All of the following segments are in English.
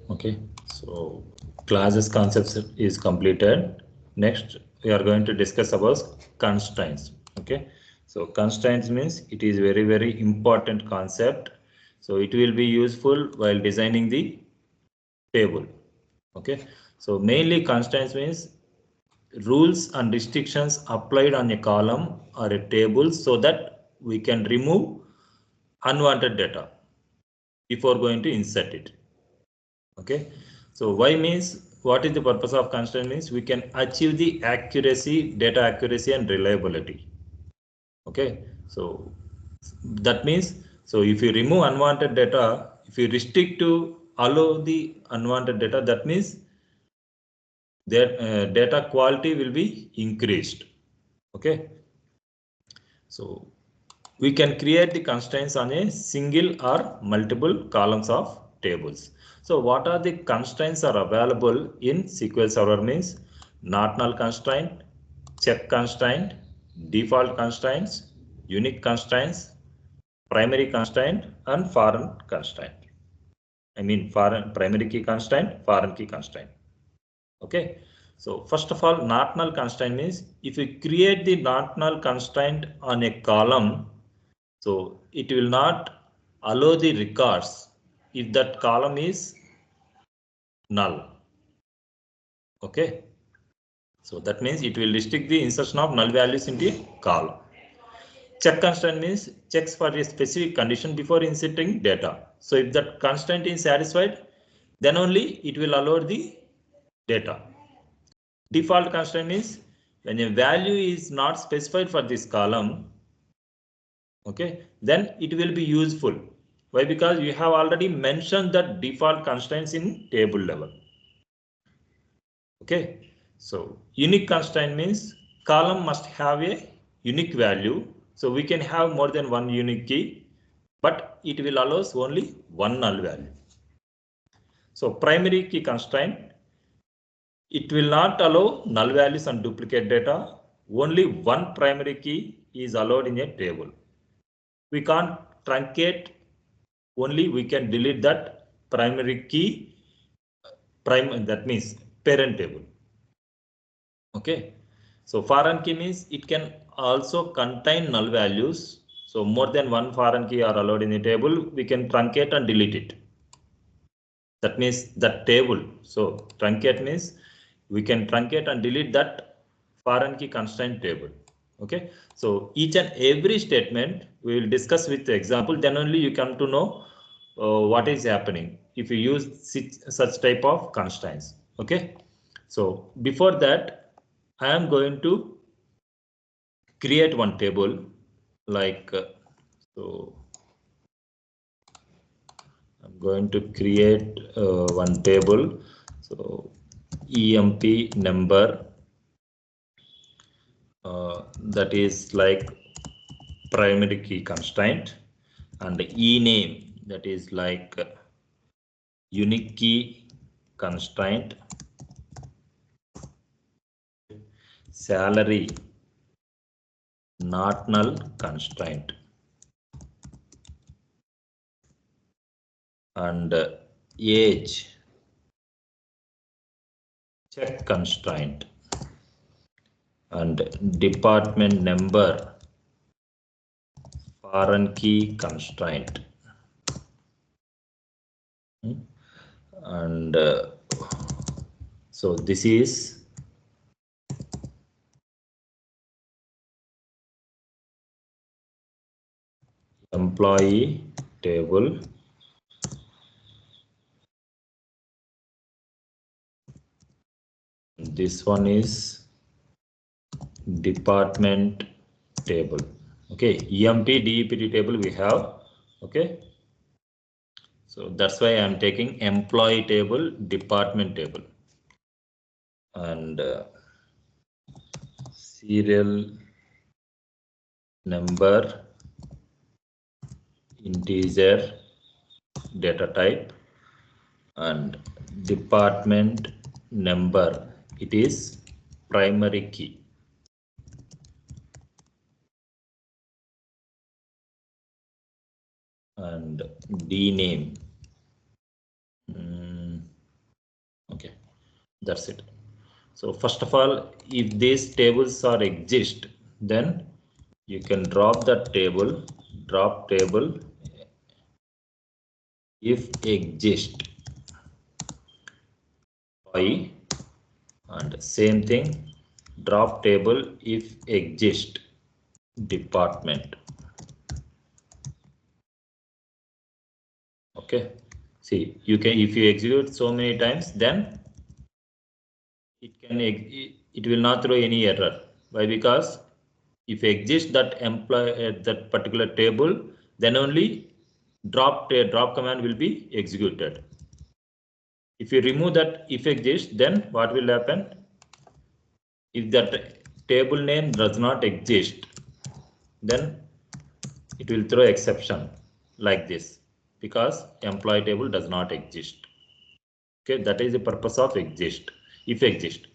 Okay, so classes concepts is completed. Next, we are going to discuss about constraints. Okay, so constraints means it is very important concept. So it will be useful while designing the table. Okay, so mainly constraints means rules and restrictions applied on a column or a table so that we can remove unwanted data before going to insert it. Okay, so why means what is the purpose of constraint means we can achieve the accuracy, data accuracy and reliability. Okay, so that means, so if you remove unwanted data, if you restrict to allow the unwanted data, that means their data quality will be increased. Okay, so we can create the constraints on a single or multiple columns of tables. So what are the constraints are available in SQL Server means not null constraint, check constraint, default constraints, unique constraints, primary constraint and foreign constraint. I mean foreign primary key constraint, foreign key constraint. Okay. So first of all, not null constraint means if you create the not null constraint on a column, so it will not allow the records if that column is null. Okay. So that means it will restrict the insertion of null values into a column. Check constraint means checks for a specific condition before inserting data. So if that constraint is satisfied, then only it will allow the data. Default constraint means when a value is not specified for this column, okay, then it will be useful. Why? Because you have already mentioned that default constraints in table level. Okay, so unique constraint means column must have a unique value. So we can have more than one unique key, but it will allow us only one null value. So primary key constraint, it will not allow null values and duplicate data. Only one primary key is allowed in a table. We can't truncate, only we can delete that primary key, that means parent table. Okay, so foreign key means it can also contain null values. So more than one foreign key are allowed in the table, we can truncate and delete it. That means that table. So truncate means we can truncate and delete that foreign key constraint table. Okay, so each and every statement we will discuss with the example, then only you come to know what is happening if you use such type of constraints. Okay, so before that I am going to create one table like so I'm going to create one table. So EMP number that is like primary key constraint, and E name that is like unique key constraint, salary not null constraint, and age check constraint, and department number foreign key constraint. And so this is employee table. This one is department table. Okay, EMP DEPT table we have. Okay, so that's why I am taking employee table, department table, and serial number integer data type, and department number, it is primary key, and D name That's it. So first of all, if these tables are exist, then you can drop that table, drop table if exist by, and same thing, drop table if exist department. Okay, see, you can, if you execute so many times, then it will not throw any error. Why? Because if exist that employee that particular table, then only drop command will be executed. If you remove that if exist, then what will happen? If that table name does not exist, then it will throw exception like this, because employee table does not exist. Okay, that is the purpose of exist. If exist,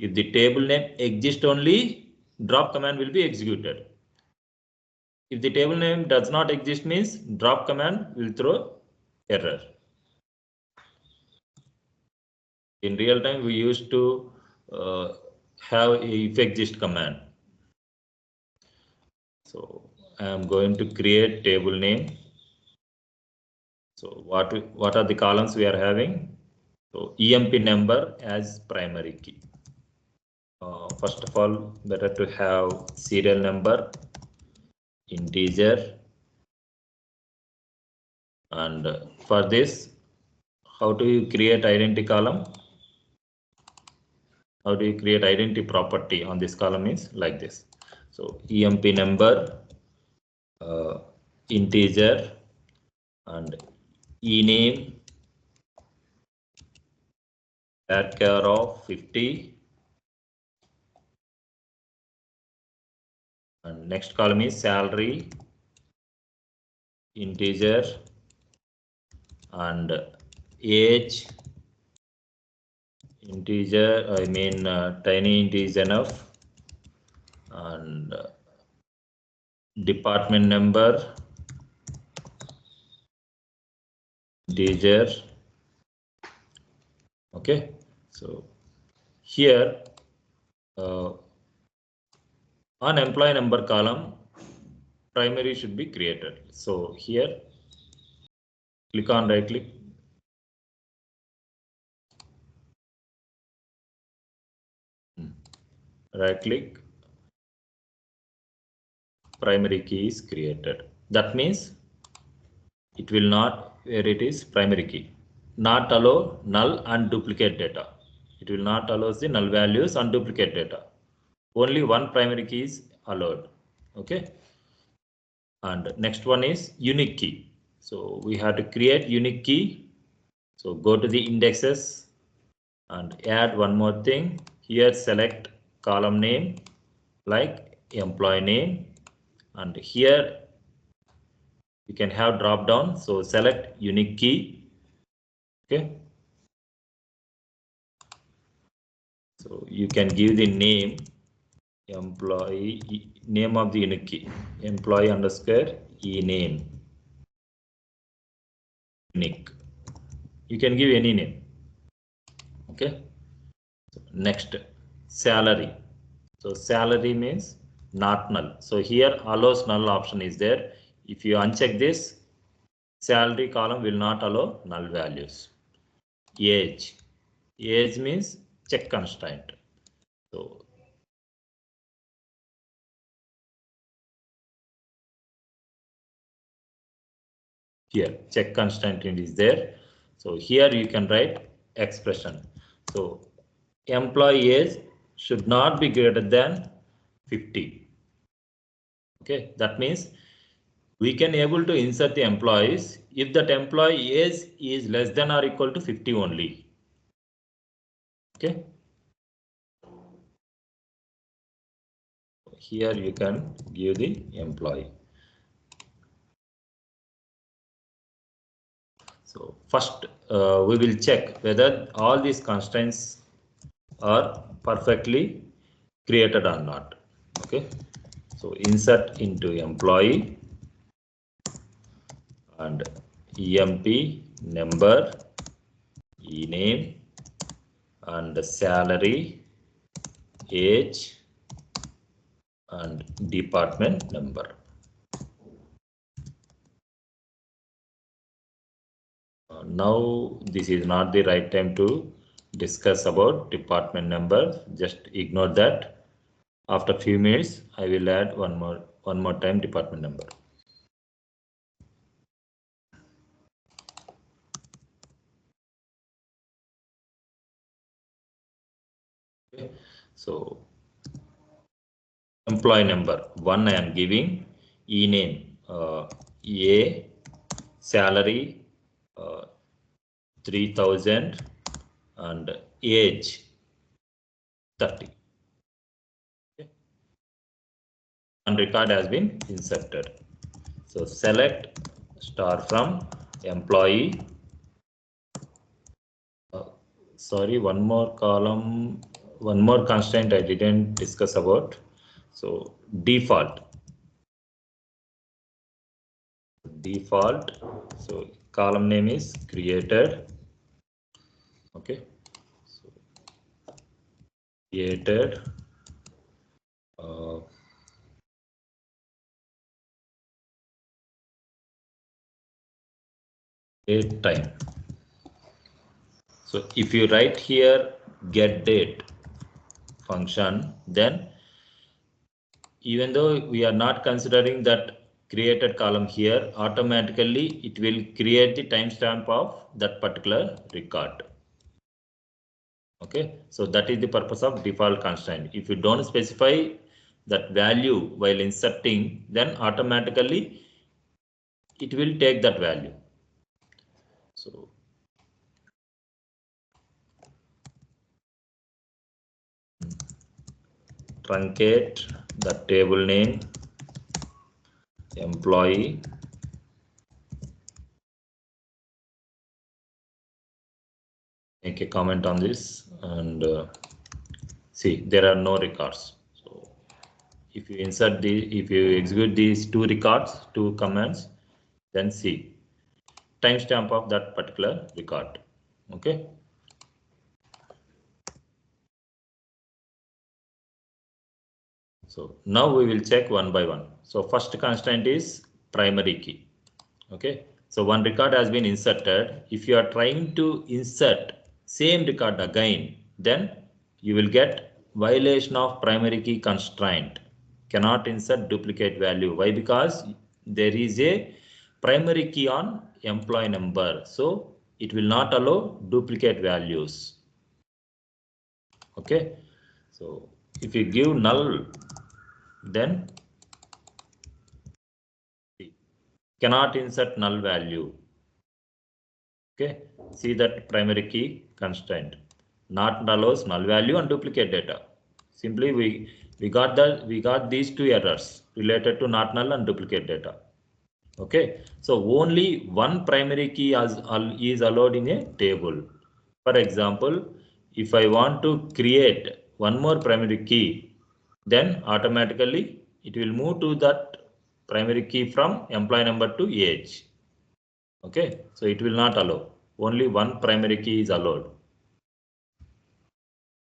if the table name exists only, drop command will be executed. If the table name does not exist, means drop command will throw error. In real time, we used to have if exist command. So I am going to create table name. So what are the columns we are having? So EMP number as primary key. First of all, better to have serial number, integer, and for this, how do you create identity column? How do you create identity property on this column is like this. So EMP number, integer, and ename that care of 50, and next column is salary, integer, and age, integer, I mean tiny int is enough, and department number, integer. Okay, so here on employee number column, primary should be created. So here, click on right click, primary key is created. That means it will not, where it is primary key, not allow null and duplicate data. It will not allow the null values and duplicate data. Only one primary key is allowed. Okay. And next one is unique key. So we have to create unique key. So go to the indexes and add one more thing. Here select column name like employee name, and here you can have drop down. So select unique key. Okay. So you can give the name employee, name of the unique key, employee underscore ename unique. You can give any name. Okay. So next, salary. So salary means not null. So here allows null option is there. If you uncheck this, salary column will not allow null values. Age. Age means check constraint. So here check constraint is there. So here you can write expression. So employee age should not be greater than 50. Okay, that means we can able to insert the employees if that employee age is less than or equal to 50 only. Okay. Here you can give the employee. So first we will check whether all these constraints are perfectly created or not. Okay. So insert into employee and EMP number, ename, and salary, age, and department number. Now this is not the right time to discuss about department number. Just ignore that. After few minutes, I will add one more time department number. Okay. So employee number 1 I am giving, e-name A, salary 3000 and age 30. Okay. One record has been inserted. So select star from employee. Sorry, one more column, one more constraint I didn't discuss about. So default. So column name is created. Okay. So created. Date time. So if you write here get date function, then even though we are not considering that created column here, automatically it will create the timestamp of that particular record. Okay, so that is the purpose of default constraint. If you don't specify that value while inserting, then automatically it will take that value. So truncate the table name employee make a comment on this and see there are no records. So if you if you execute these two commands, then see timestamp of that particular record. Okay. So now we will check one by one. So first constraint is primary key. Okay. So one record has been inserted. If you are trying to insert same record again, then you will get violation of primary key constraint. Cannot insert duplicate value. Why? Because there is a primary key on employee number. So it will not allow duplicate values. Okay. So if you give null, then cannot insert null value. Okay, see that primary key constraint. Not allows null value and duplicate data. Simply we got these two errors related to not null and duplicate data. Okay, so only one primary key is allowed in a table. For example, if I want to create one more primary key, then automatically it will move to that primary key from employee number to age. Okay, so it will not allow. Only one primary key is allowed.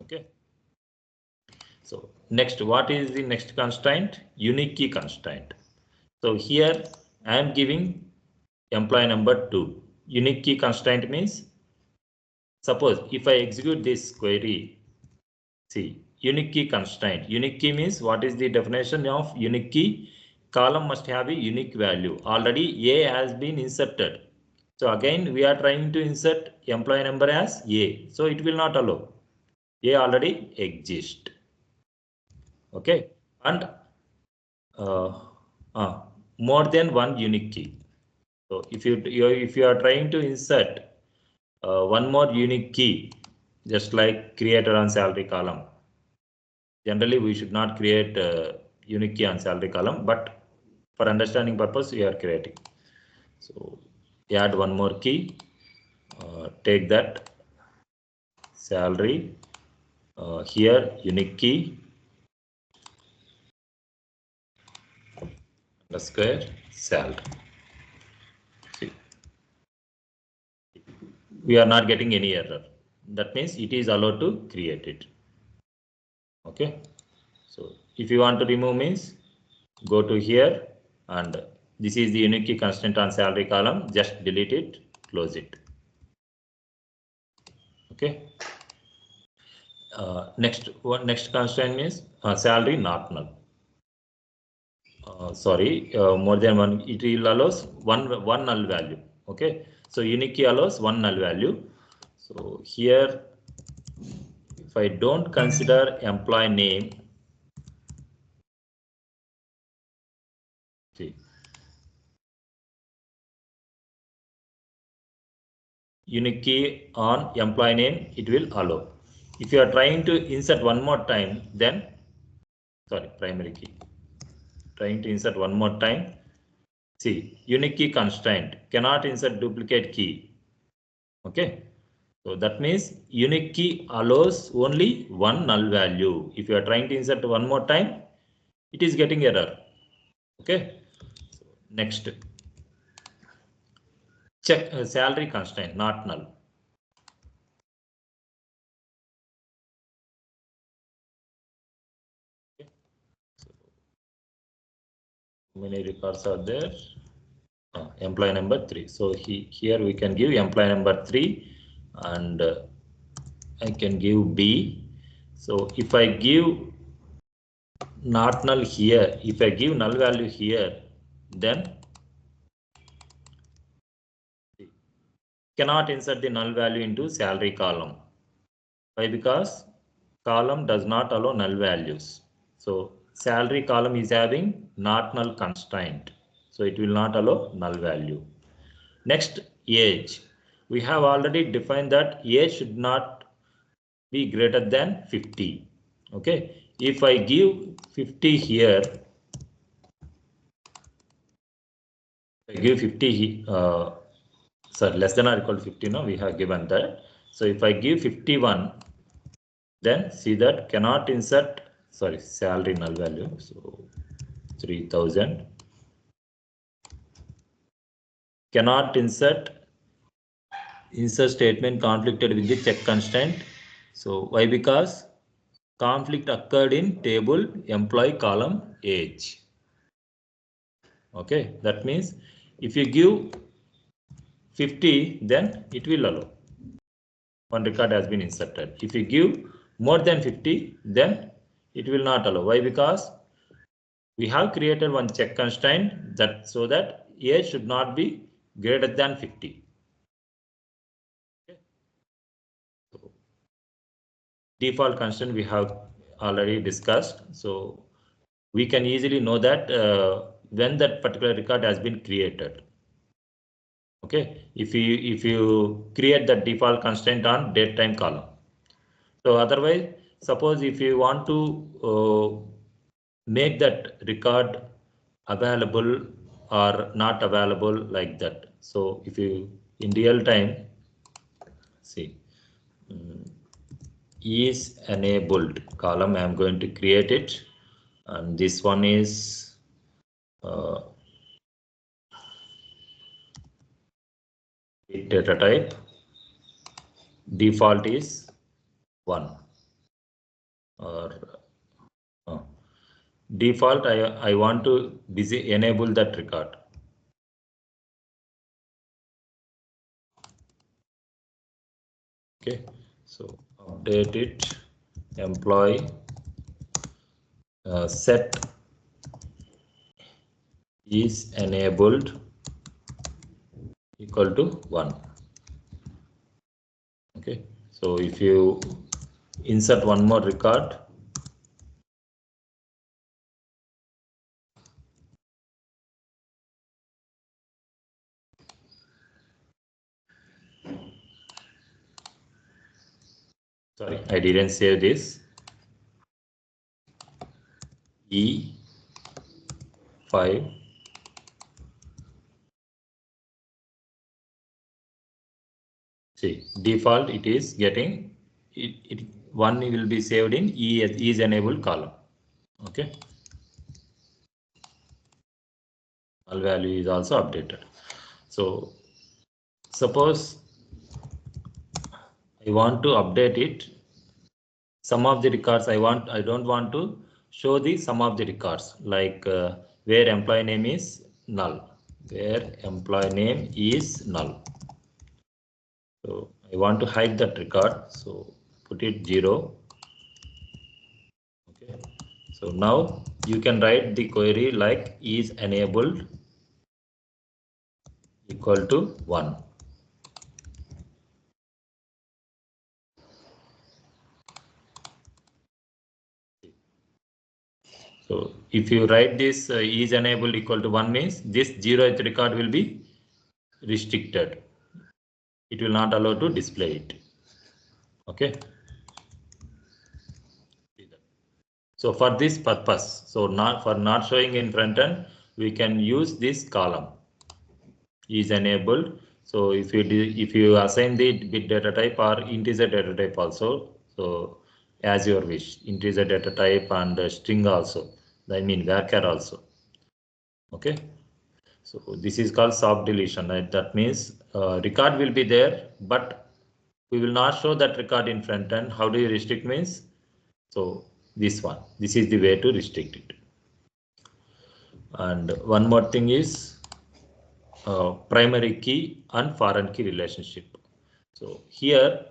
Okay. So next, what is the next constraint? Unique key constraint. So here I am giving employee number 2. Unique key constraint means, suppose if I execute this query, see, unique key constraint. Unique key means, what is the definition of unique key? Column must have a unique value. Already A has been inserted. So again we are trying to insert employee number as A. So it will not allow. A already exists. Okay, and more than one unique key. So if you are trying to insert one more unique key, just like created on salary column. Generally, we should not create unique key on salary column, but for understanding purpose, we are creating. So add one more key. Take that salary. Here unique key. The square salary. See, we are not getting any error. that means it is allowed to create it. Okay, so if you want to remove means go to here, and this is the unique key constraint on salary column. Just delete it, close it. Okay. Next constraint means salary not null. More than one. It will allows one null value. Okay. So unique key allows one null value. So here, if I don't consider employee name, see, unique key on employee name, it will allow. If you are trying to insert one more time, then primary key. Trying to insert one more time. See, unique key constraint cannot insert duplicate key. Okay. So that means unique key allows only one null value. If you are trying to insert one more time, it is getting error. Okay. So next, check salary constraint not null. Okay. So how many records are there? Employee number 3. So here we can give employee number 3, and I can give B. So if I give not null here, if I give null value here, then cannot insert the null value into salary column. Why? Because column does not allow null values. So salary column is having not null constraint. So it will not allow null value. Next, age. We have already defined that age should not be greater than 50. Okay. If I give 50 here, I give 50, less than or equal to 50, no, we have given that. So if I give 51, then see that cannot insert, salary null value. So 3000 cannot insert statement conflicted with the check constraint. So why? Because conflict occurred in table employee column age. Okay, that means if you give 50, then it will allow. One record has been inserted. If you give more than 50, then it will not allow. Why? Because we have created one check constraint that so that age should not be greater than 50. Okay. So default constraint we have already discussed. So we can easily know that when that particular record has been created. Okay, if you create the default constraint on date time column. So otherwise, suppose if you want to make that record available or not available like that. So if you in real time see is enabled column, I am going to create it, and this one is data type, default is 1, or default I want to enable that record. Okay, so update it, employee set is enabled equal to 1. Okay, so if you insert one more record, I didn't save this, E5 see default it is getting it one will be saved in E is enabled column. Okay, null value is also updated. So suppose I want to update it. Some of the records I don't want to show the some of the records, like where employee name is null, where employee name is null. So I want to hide that record, so put it 0. Okay. So now you can write the query like is enabled equal to 1. So if you write this is enabled equal to 1 means this 0th record will be restricted. It will not allow to display it. Okay. So for this purpose, so not showing in front end, we can use this column is enabled. So if you assign the bit data type or integer data type also, so as your wish, integer data type and string also, I mean varchar also. Okay. So this is called soft deletion. Right? That means record will be there, but we will not show that record in front end. How do you restrict means? So this one, this is the way to restrict it. And one more thing is primary key and foreign key relationship. So here,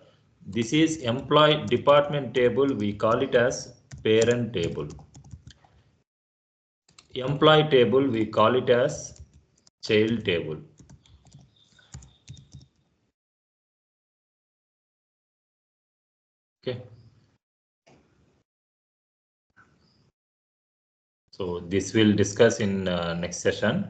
this is employee department table. We call it as parent table. Employee table, we call it as child table. Okay. So this will discuss in next session.